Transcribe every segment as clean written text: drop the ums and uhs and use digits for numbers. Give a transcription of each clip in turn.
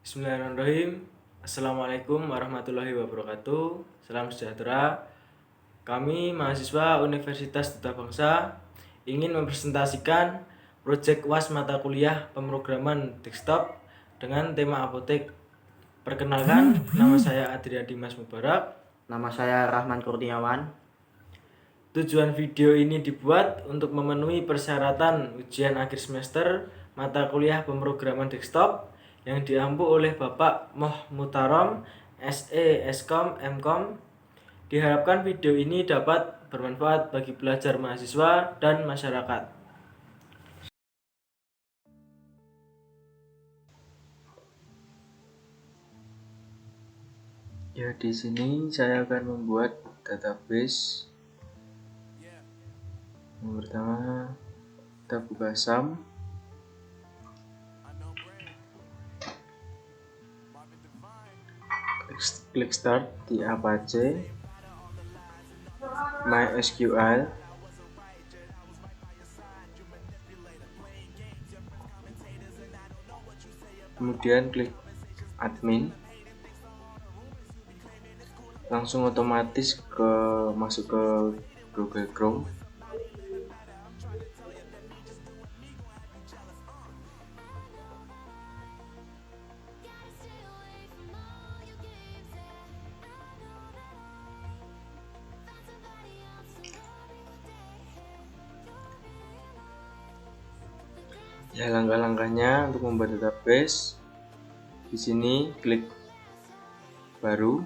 Bismillahirrahmanirrahim. Assalamualaikum warahmatullahi wabarakatuh. Salam sejahtera. Kami mahasiswa Universitas Duta Bangsa ingin mempresentasikan proyek UAS mata kuliah pemrograman desktop dengan tema apotek. Perkenalkan, nama saya Adrian Dimas Mubarak. Nama saya Rahman Kurniawan. Tujuan video ini dibuat untuk memenuhi persyaratan ujian akhir semester mata kuliah pemrograman desktop yang diampu oleh Bapak Moh Mutarom, SE, Eskom, Mkom. Diharapkan video ini dapat bermanfaat bagi pelajar mahasiswa dan masyarakat. Ya, di sini saya akan membuat database. Yang pertama, kita buka SAM. Klik start di Apache, MySQL. Kemudian klik admin. Langsung otomatis masuk ke Google Chrome. Ya, langkah-langkahnya untuk membuat database. Di sini klik baru.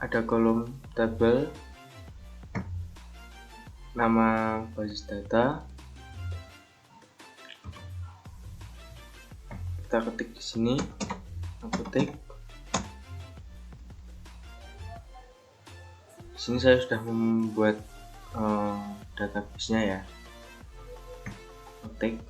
Ada kolom tabel, nama basis data. Kita ketik di sini, apotek. Di sini saya sudah membuat database-nya ya. Ketik.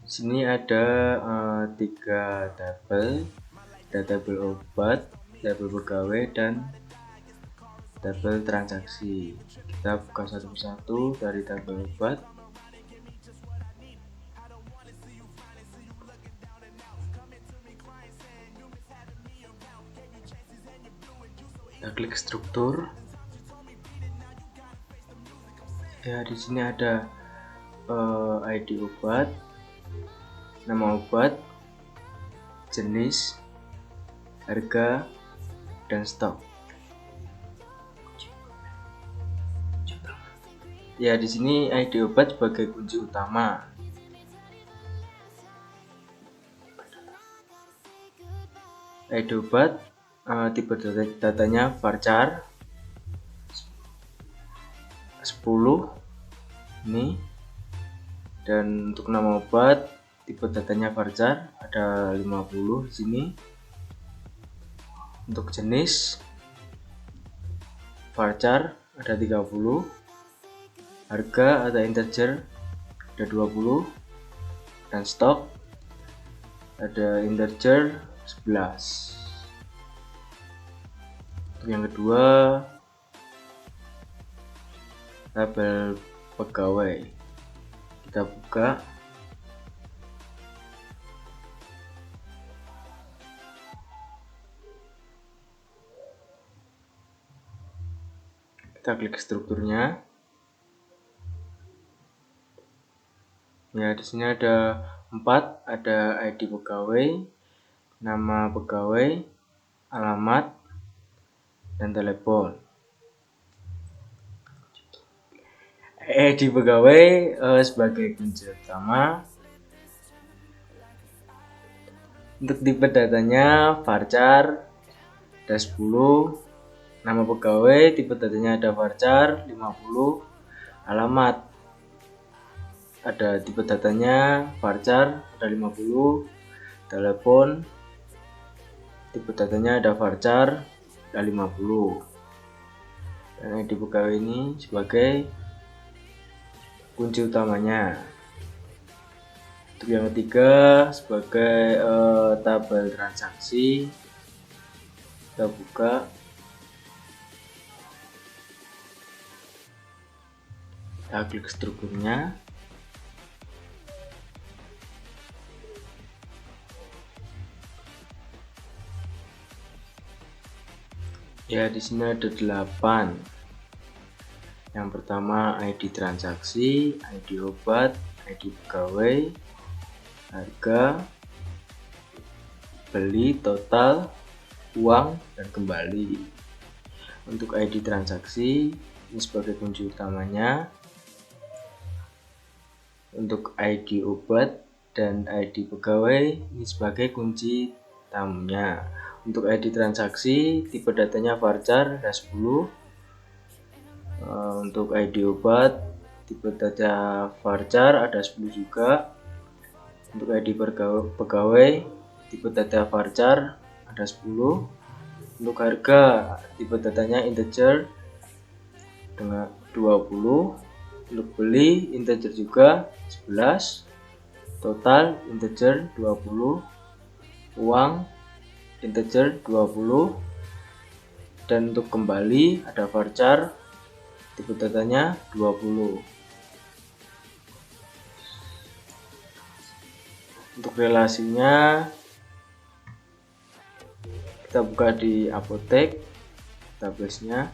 Di sini ada 3 tabel, ada tabel obat, tabel pegawai, dan tabel transaksi. Kita buka satu persatu dari tabel obat. Kita klik struktur. Ya, di sini ada ID obat, nama obat, jenis, harga, dan stok. Ya, di sini ID obat sebagai kunci utama. ID obat, tipe datanya varchar 10 ini, dan untuk nama obat tipe datanya varchar ada 50 di sini. Untuk jenis varchar ada 30, harga ada integer ada 20, dan stok ada integer 11. Untuk yang kedua, tabel pegawai. Kita buka. Kita klik strukturnya. Ya, di sini ada 4, ada ID pegawai, nama pegawai, alamat, dan telepon. ID pegawai sebagai kunci utama. Untuk tipe datanya varchar ada 10, nama pegawai tipe datanya ada varchar 50, alamat ada tipe datanya varchar ada 50, telepon, tipe datanya ada varchar, ada 50. Dan ID pegawai ini sebagai kunci utamanya. Untuk yang ketiga sebagai tabel transaksi, kita buka, kita klik strukturnya. Ya, di sini ada 8. Yang pertama ID transaksi, ID obat, ID pegawai, harga, beli, total, uang, dan kembali. Untuk ID transaksi ini sebagai kunci utamanya. Untuk ID obat dan ID pegawai ini sebagai kunci tamunya. Untuk ID transaksi tipe datanya varchar ada 10. Untuk ID obat tipe data varchar ada 10 juga. Untuk ID pegawai tipe data varchar ada 10. Untuk harga tipe datanya integer dengan 20. Untuk beli integer juga 11. Total integer 20. Uang integer 20. Dan untuk kembali ada varchar tipe datanya 20. Untuk relasinya kita buka di apotek, database-nya.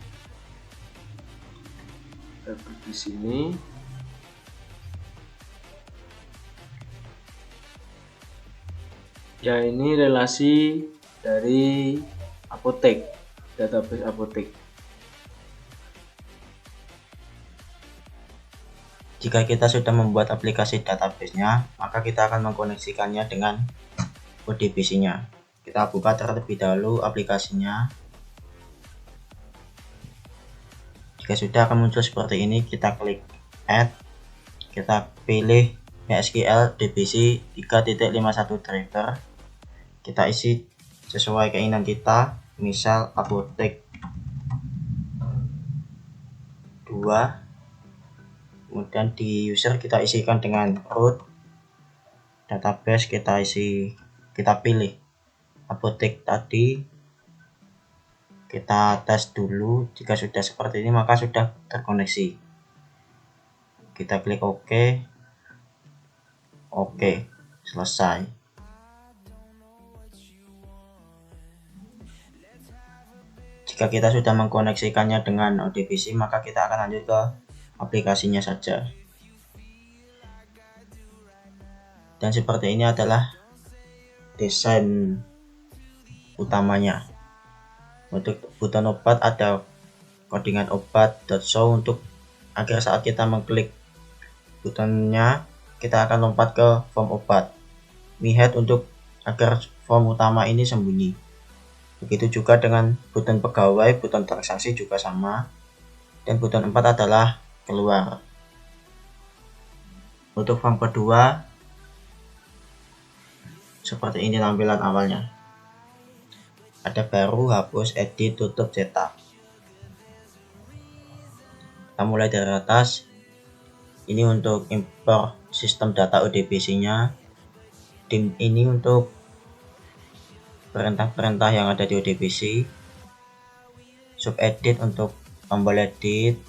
Kita klik di sini. Ya, ini relasi dari apotek, database apotek. Jika kita sudah membuat aplikasi database-nya, maka kita akan mengkoneksikannya dengan ODBC-nya. Kita buka terlebih dahulu aplikasinya. Jika sudah akan muncul seperti ini, kita klik add, kita pilih MySQL DBC 3.51 driver, kita isi sesuai keinginan kita, misal apotek 2. Kemudian di user kita isikan dengan root, database kita pilih apotek tadi, kita tes dulu. Jika sudah seperti ini maka sudah terkoneksi. Kita klik OK. Oke, selesai. Jika kita sudah mengkoneksikannya dengan ODBC, maka kita akan lanjut ke aplikasinya saja. Dan seperti ini adalah desain utamanya. Untuk button obat ada codingan obat.show untuk agar saat kita mengklik buttonnya kita akan lompat ke form obat. Mi-head untuk agar form utama ini sembunyi. Begitu juga dengan button pegawai, button transaksi juga sama. Dan button 4 adalah keluar. Untuk form kedua seperti ini tampilan awalnya. Ada baru, hapus, edit, tutup, cetak. Kita mulai dari atas. Ini untuk import sistem data ODBC-nya. Dim ini untuk perintah-perintah yang ada di ODBC. Subedit untuk tombol edit.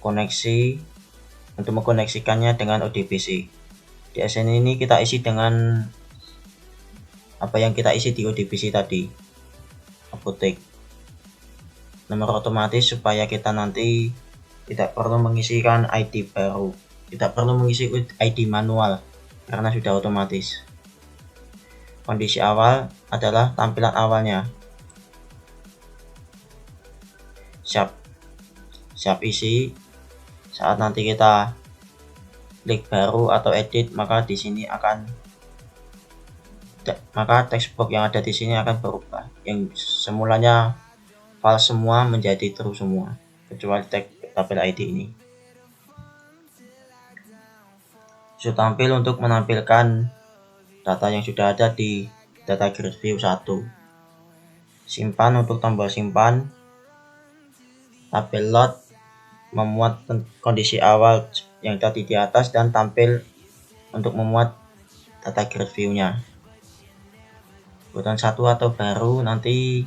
Koneksi untuk mengkoneksikannya dengan ODBC. Di SN ini kita isi dengan apa yang kita isi di ODBC tadi, apotek. Nomor otomatis supaya kita nanti tidak perlu mengisikan ID baru, tidak perlu mengisi ID manual karena sudah otomatis. Kondisi awal adalah tampilan awalnya. Siap isi. Saat nanti kita klik baru atau edit, maka di sini text box yang ada di sini akan berubah. Yang semulanya false semua menjadi true semua, kecuali tabel ID ini. Sudah tampil untuk menampilkan data yang sudah ada di data grid view 1. Simpan untuk tombol simpan. Tabel load memuat kondisi awal yang tadi di atas dan tampil untuk memuat data grid view-nya. Button 1 atau baru nanti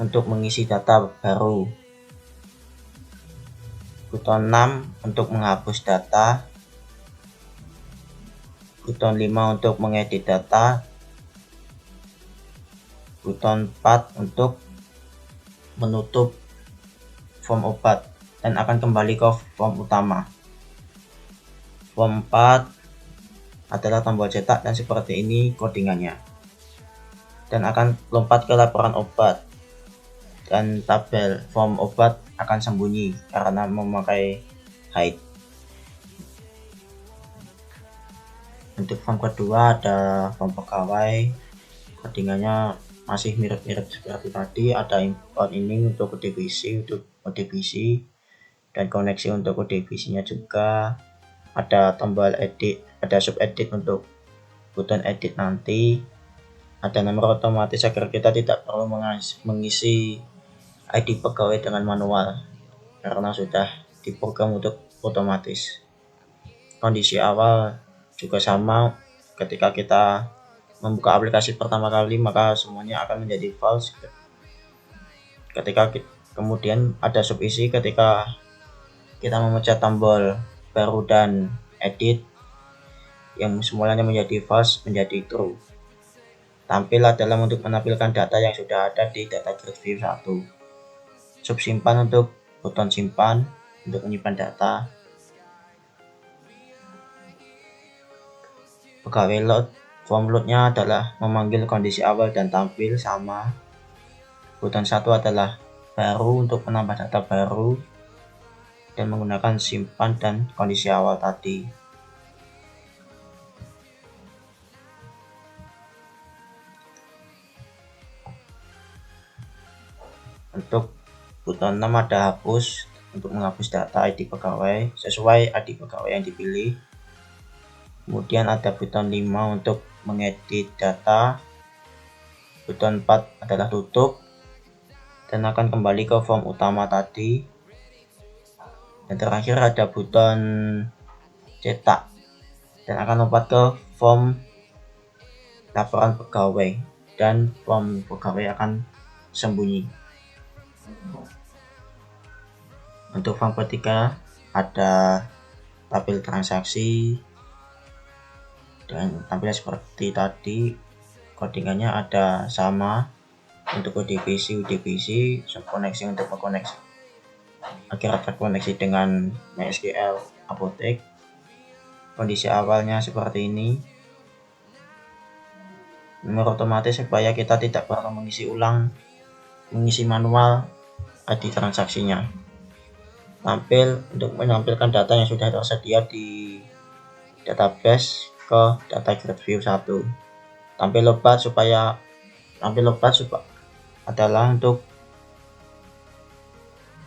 untuk mengisi data baru. Button 6 untuk menghapus data. Button 5 untuk mengedit data. Button 4 untuk menutup form obat dan akan kembali ke form utama. Form 4 adalah tombol cetak dan seperti ini codingannya. Dan akan lompat ke laporan obat. Dan tabel form obat akan sembunyi karena memakai hide. Untuk form kedua ada form pegawai, codingannya masih mirip-mirip seperti tadi. Ada import ini untuk ODBC, dan koneksi untuk ODBC nya juga. Ada tombol edit, ada sub edit untuk button edit nanti. Ada nomor otomatis agar kita tidak perlu mengisi ID pegawai dengan manual karena sudah diprogram untuk otomatis. Kondisi awal juga sama, ketika kita membuka aplikasi pertama kali maka semuanya akan menjadi false. Kemudian ada sub isi ketika kita memencet tombol baru dan edit, yang semuanya menjadi false menjadi true. Tampil adalah untuk menampilkan data yang sudah ada di data grid view 1. Sub simpan untuk button simpan untuk menyimpan data. Pegawai load, form load-nya adalah memanggil kondisi awal dan tampil sama. Button 1 adalah baru untuk menambah data baru dan menggunakan simpan dan kondisi awal tadi. Untuk button 6 ada hapus untuk menghapus data ID pegawai sesuai ID pegawai yang dipilih. Kemudian ada button 5 untuk mengedit data. Button 4 adalah tutup dan akan kembali ke form utama tadi. Dan terakhir ada button cetak dan akan lompat ke form laporan pegawai dan form pegawai akan sembunyi. Untuk form ketiga ada tabel transaksi dan tampilnya seperti tadi. Codingannya ada sama untuk UDBC, koneksi untuk mengkoneksi agar terkoneksi dengan MySQL Apotek. Kondisi awalnya seperti ini. Nomor otomatis supaya kita tidak perlu mengisi manual ID transaksinya. Tampil untuk menampilkan data yang sudah tersedia di database ke data grid view 1. Tampil lobat adalah untuk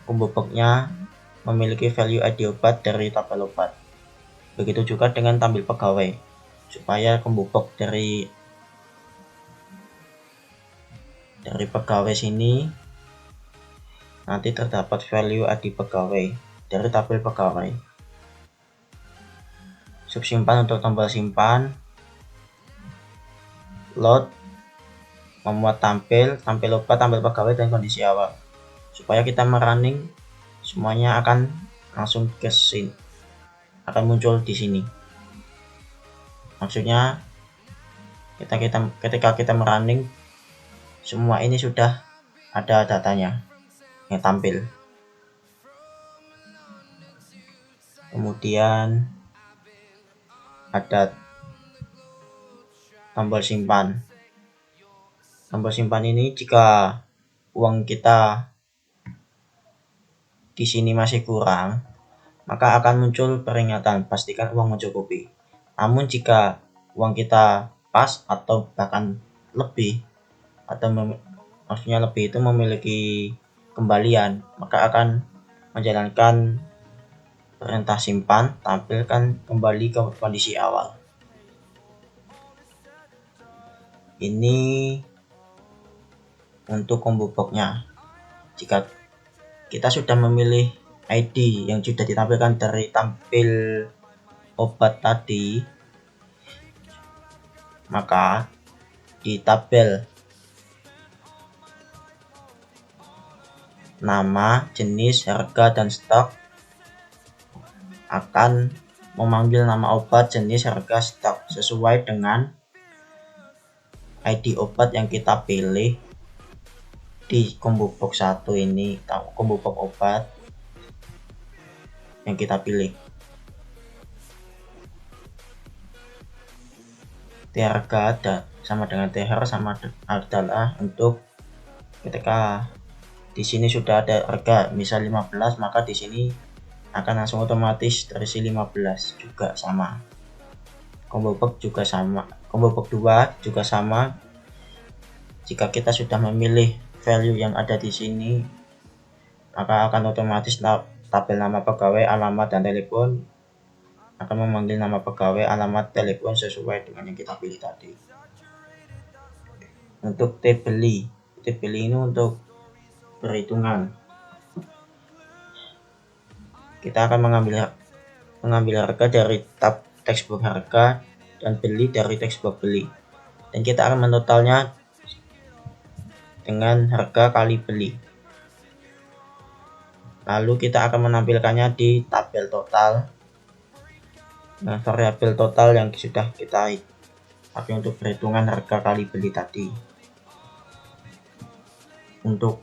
pemboboknya memiliki value ID obat dari tabel obat. Begitu juga dengan tampil pegawai supaya pembobok dari pegawai sini nanti terdapat value ID pegawai dari tabel pegawai. Subsimpan untuk tombol simpan. Load memuat tampil obat, tampil pegawai dan kondisi awal. Supaya kita merunning semuanya akan langsung ke sini, akan muncul di sini. Maksudnya ketika kita merunning semua ini sudah ada datanya yang tampil. Kemudian ada tombol simpan. Tombol simpan ini jika uang kita di sini masih kurang, maka akan muncul peringatan pastikan uang mencukupi. Namun jika uang kita pas atau bahkan lebih, atau maksudnya lebih itu memiliki kembalian, maka akan menjalankan perintah simpan, tampilkan kembali ke kondisi awal. ini untuk combo boxnya. Jika kita sudah memilih ID yang sudah ditampilkan dari tampil obat tadi, maka di tabel nama, jenis, harga, dan stok akan memanggil nama obat, jenis, harga, stok sesuai dengan ID obat yang kita pilih di combo box 1 ini, combo box obat yang kita pilih. Harga ada sama dengan THR sama adalah untuk ketika di sini sudah ada harga misal 15, maka di sini akan langsung otomatis terisi 15 juga sama. Combo box juga sama, combo box 2 juga sama. Jika kita sudah memilih value yang ada di sini, maka akan otomatis tabel nama pegawai, alamat, dan telepon akan memanggil nama pegawai, alamat, telepon sesuai dengan yang kita pilih tadi. Untuk tab beli ini untuk perhitungan. Kita akan mengambil harga dari tab textbox harga dan beli dari textbox beli, dan kita akan menotalnya dengan harga kali beli. Lalu kita akan menampilkannya di tabel total dengan variabel total yang sudah kita pakai untuk perhitungan harga kali beli tadi. Untuk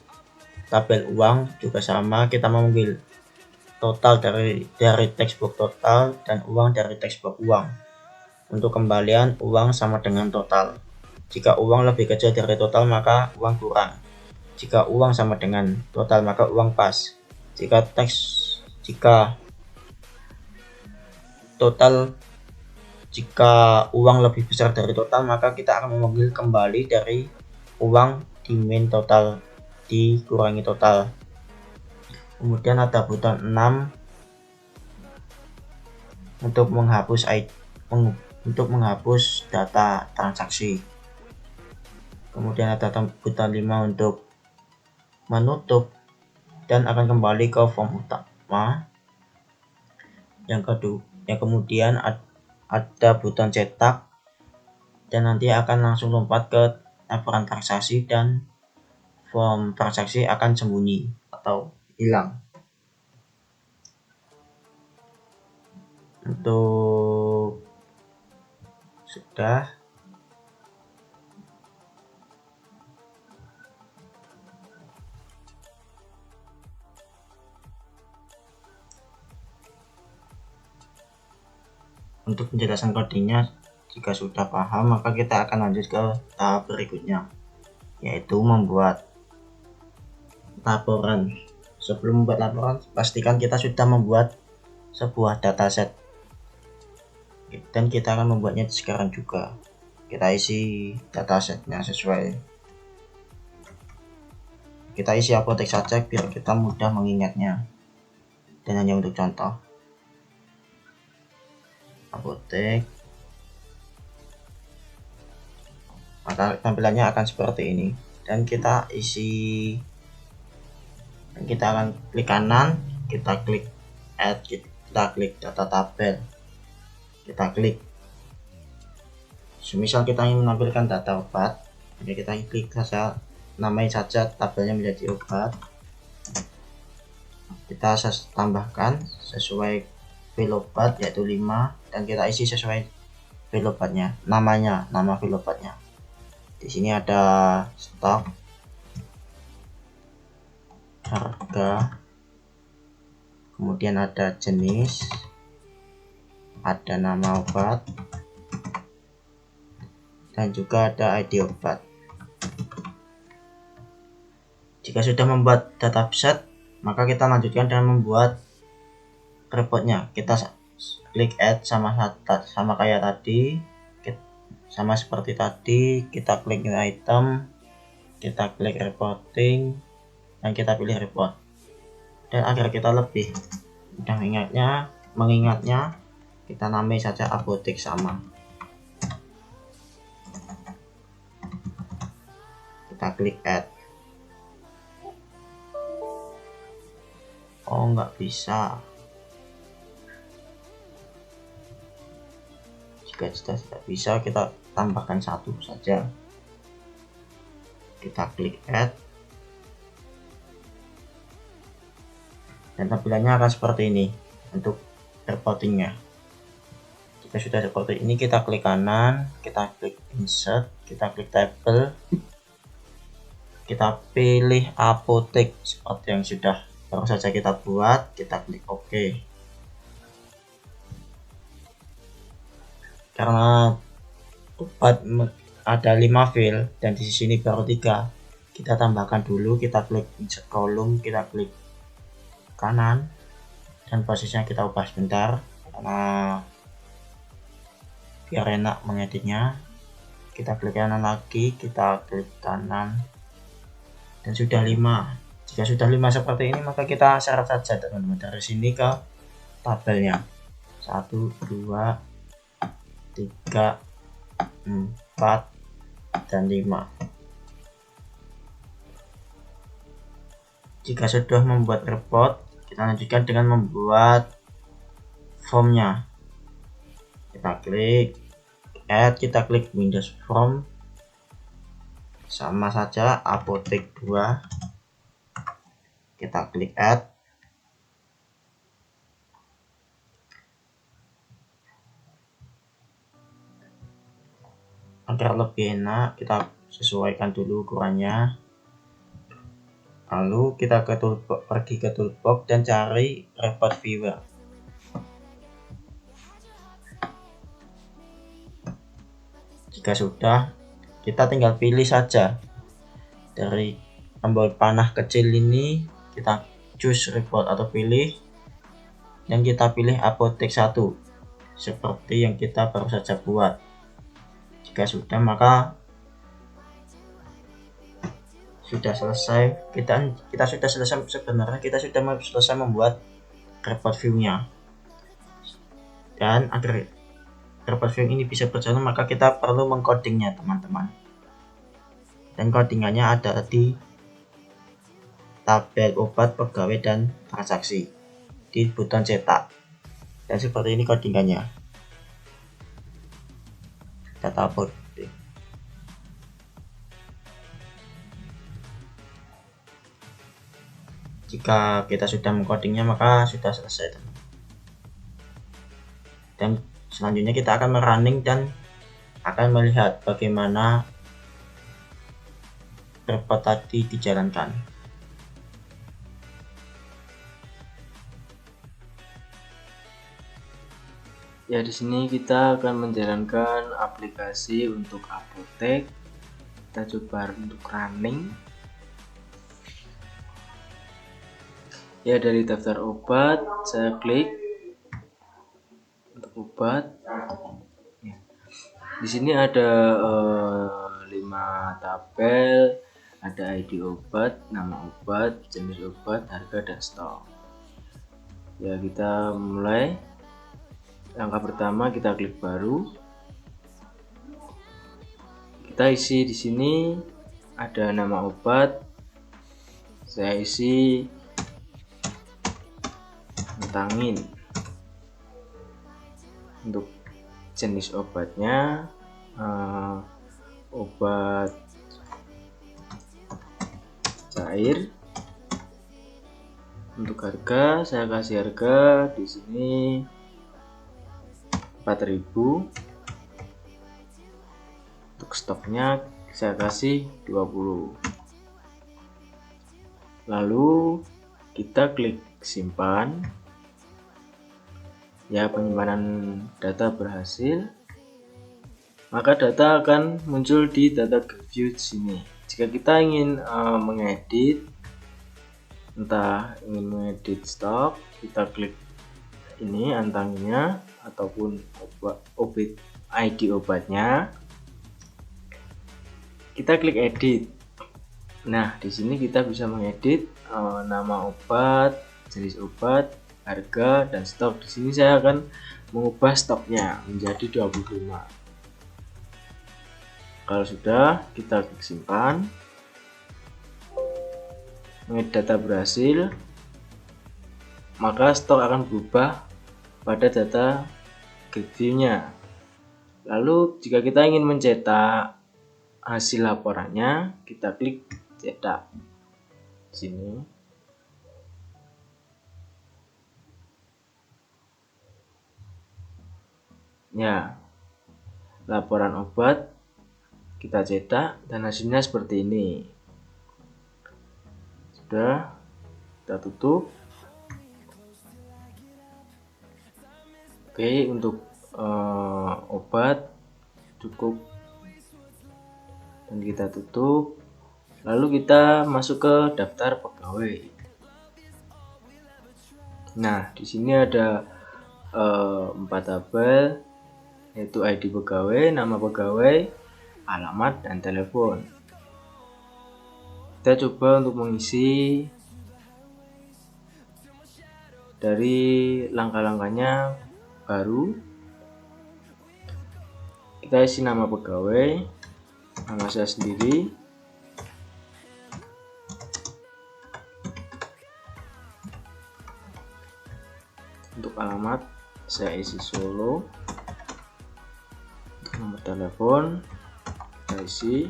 tabel uang juga sama, kita mengambil total dari textbox total dan uang dari textbox uang. Untuk kembalian, uang sama dengan total. Jika uang lebih kecil dari total, maka uang kurang. Jika uang sama dengan total, maka uang pas. Jika uang lebih besar dari total, maka kita akan memanggil kembali dari uang di min total dikurangi total. Kemudian ada button 6 untuk menghapus data transaksi. Kemudian ada button 5 untuk menutup dan akan kembali ke form utama. Yang kemudian ada button cetak dan nanti akan langsung lompat ke laporan transaksi dan form transaksi akan sembunyi atau hilang. Untuk sudah, untuk penjelasan kodenya jika sudah paham, maka kita akan lanjut ke tahap berikutnya, yaitu membuat laporan. Sebelum membuat laporan, pastikan kita sudah membuat sebuah dataset, dan kita akan membuatnya sekarang juga. Kita isi datasetnya sesuai, kita isi apotek saja biar kita mudah mengingatnya, dan hanya untuk contoh. Apotek, maka tampilannya akan seperti ini, dan kita isi, dan kita akan klik kanan, kita klik add, kita klik data tabel, kita klik. Semisal kita ingin menampilkan data obat, jadi kita klik saja, namai saja tabelnya menjadi obat. Kita tambahkan sesuai file obat yaitu 5, dan kita isi sesuai file obatnya, nama file obatnya. Di sini ada stok, harga, kemudian ada jenis, ada nama obat, dan juga ada ID obat. Jika sudah membuat dataset, maka kita lanjutkan dengan membuat reportnya. Kita klik add sama kayak tadi, sama seperti tadi, kita klik new item, kita klik reporting, dan kita pilih report. Dan agar kita lebih mudah mengingatnya, kita namai saja apotek sama. kita klik add. Oh, nggak bisa. Jika sudah tidak bisa, kita tambahkan satu saja. Kita klik add, dan tampilannya akan seperti ini untuk reportingnya. Jika sudah seperti ini, kita klik kanan, kita klik insert, kita klik table, kita pilih apotek seperti yang sudah baru saja kita buat, kita klik OK. Karena obat ada 5 file dan di sini baru 3, kita tambahkan dulu. Kita klik insert kolom, kita klik kanan, dan posisinya kita ubah sebentar karena biar enak mengeditnya. Kita klik kanan lagi, kita klik kanan, dan sudah 5. Jika sudah 5 seperti ini, maka kita syarat saja teman-teman dari sini ke tabelnya. 1, 2, 3, 4, dan 5. Jika sudah membuat report, kita lanjutkan dengan membuat formnya. Kita klik add, kita klik Windows Form, sama saja apotek 2, kita klik add, agar lebih enak kita sesuaikan dulu ukurannya. Lalu kita pergi ke toolbox dan cari report viewer. Jika sudah, kita tinggal pilih saja dari tombol panah kecil ini, kita choose report atau pilih, dan kita pilih apotek 1 seperti yang kita baru saja buat. Jika sudah, maka sudah selesai. Kita sudah selesai, sebenarnya kita sudah selesai membuat report view-nya. Dan agar report view ini bisa berjalan, maka kita perlu mengcodingnya teman-teman. Dan codingannya ada di tabel obat, pegawai, dan transaksi di button cetak. Dan seperti ini codingannya. Data upload. Jika kita sudah mengcodingnya, maka sudah selesai. Dan selanjutnya kita akan merunning dan akan melihat bagaimana report tadi dijalankan. Ya, di sini kita akan menjalankan aplikasi untuk apotek. Kita coba untuk running. Ya, dari daftar obat saya klik untuk obat. Ya. Di sini ada 5 tabel, ada ID obat, nama obat, jenis obat, harga, dan stok. Ya, kita mulai. Langkah pertama kita klik baru. Kita isi di sini ada nama obat. Saya isi Ventangin. Untuk jenis obatnya obat cair. Untuk harga saya kasih harga di sini 4.000. Untuk stoknya saya kasih 20. Lalu kita klik simpan. Ya, penyimpanan data berhasil. Maka data akan muncul di data view sini. Jika kita ingin mengedit, entah ingin mengedit stok, kita klik ini antangnya ataupun obat ID obatnya. Kita klik edit. Nah, di sini kita bisa mengedit nama obat, jenis obat, harga, dan stok. Di sini saya akan mengubah stoknya menjadi 25. Kalau sudah, kita klik simpan. mengedit data berhasil, maka stok akan berubah pada data grid view-nya. Lalu jika kita ingin mencetak hasil laporannya, kita klik cetak di sini. Ya, laporan obat kita cetak dan hasilnya seperti ini. Sudah, kita tutup. Oke, untuk obat cukup dan kita tutup. Lalu kita masuk ke daftar pegawai. Nah, di sini ada 4 tabel, yaitu ID pegawai, nama pegawai, alamat, dan telepon. Kita coba untuk mengisi dari langkah-langkahnya baru. Kita isi nama pegawai, nama saya sendiri, untuk alamat saya isi Solo, untuk nomor telepon kita isi,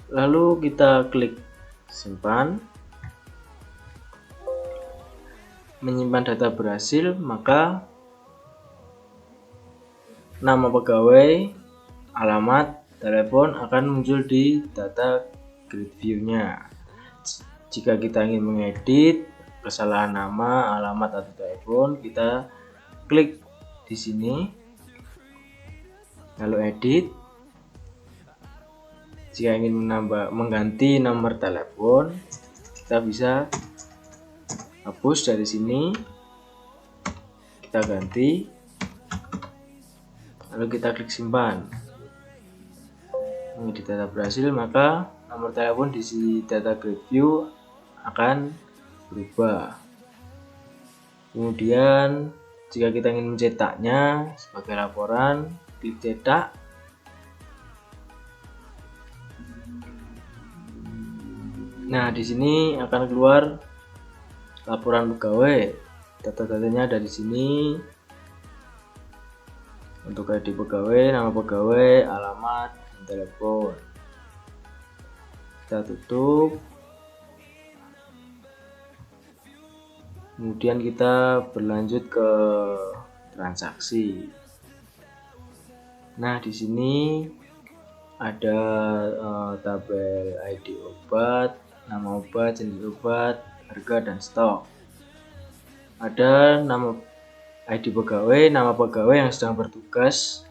lalu kita klik simpan. Menyimpan data berhasil, maka nama pegawai, alamat, telepon akan muncul di data grid view-nya. Jika kita ingin mengedit kesalahan nama, alamat, atau telepon, kita klik di sini, lalu edit. Jika ingin mengganti nomor telepon, kita bisa hapus dari sini, kita ganti, lalu kita klik simpan. Ini di data berhasil, maka nomor telepon di data grid view akan berubah. Kemudian jika kita ingin mencetaknya sebagai laporan, klik cetak. Nah, di sini akan keluar laporan pegawai. Data-datanya ada di sini. Untuk ID pegawai, nama pegawai, alamat, dan telepon. Kita tutup. Kemudian kita berlanjut ke transaksi. Nah, di sini ada tabel ID obat, nama obat, jenis obat, harga, dan stok. Ada nama ID pegawai, nama pegawai yang sedang bertugas,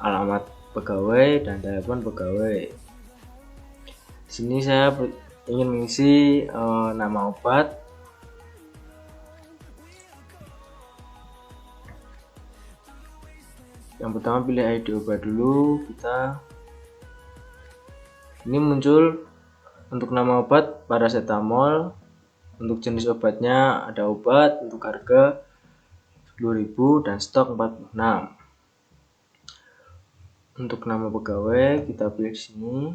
alamat pegawai, dan telepon pegawai. Di sini saya ingin mengisi nama obat. Yang pertama pilih ID obat dulu. Ini muncul untuk nama obat paracetamol, untuk jenis obatnya ada obat, untuk harga 10.000 dan stok 46. Untuk nama pegawai kita pilih di sini,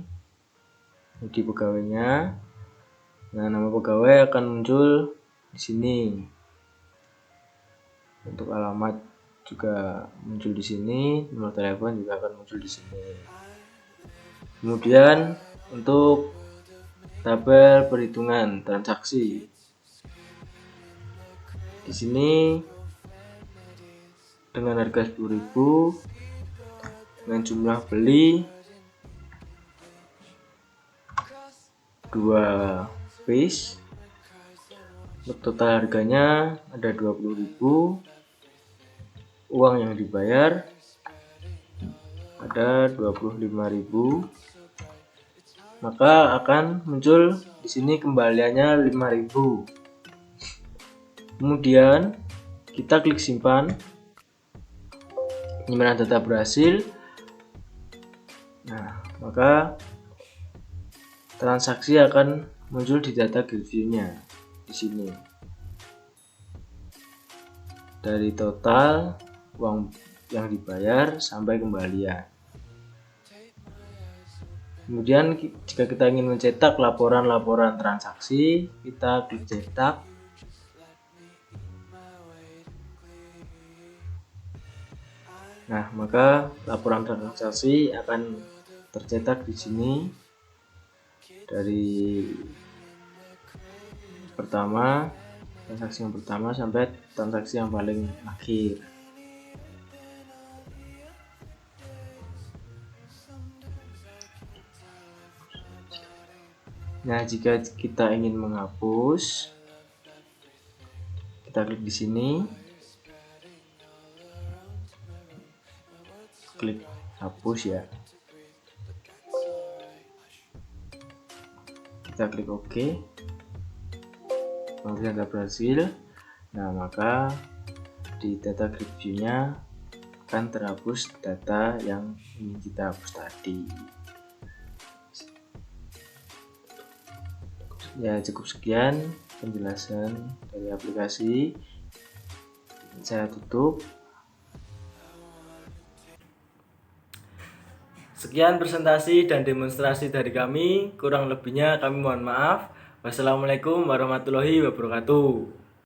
ID pegawainya. Nah, nama pegawai akan muncul di sini. Untuk alamat juga muncul di sini, nomor telepon juga akan muncul di sini. Kemudian untuk tabel perhitungan transaksi, di sini dengan harga 10.000, dengan jumlah beli 2 piece, untuk total harganya ada 20.000, uang yang dibayar ada 25.000, maka akan muncul di sini kembaliannya 5.000. Kemudian kita klik simpan, penyimpanan data berhasil. Nah, maka transaksi akan muncul di data grid view-nya di sini. Dari total uang yang dibayar sampai kembalian. Kemudian jika kita ingin mencetak laporan-laporan transaksi, kita klik cetak. Nah, maka laporan transaksi akan tercetak di sini dari transaksi yang pertama sampai transaksi yang paling akhir. Nah, jika kita ingin menghapus, kita klik di sini, klik hapus ya. Kita klik OK. Kemudian sudah berhasil. Nah, maka di data grid view-nya akan terhapus data yang ingin kita hapus tadi. Ya, cukup sekian penjelasan dari aplikasi. Saya tutup. Sekian presentasi dan demonstrasi dari kami. Kurang lebihnya kami mohon maaf. Wassalamualaikum warahmatullahi wabarakatuh.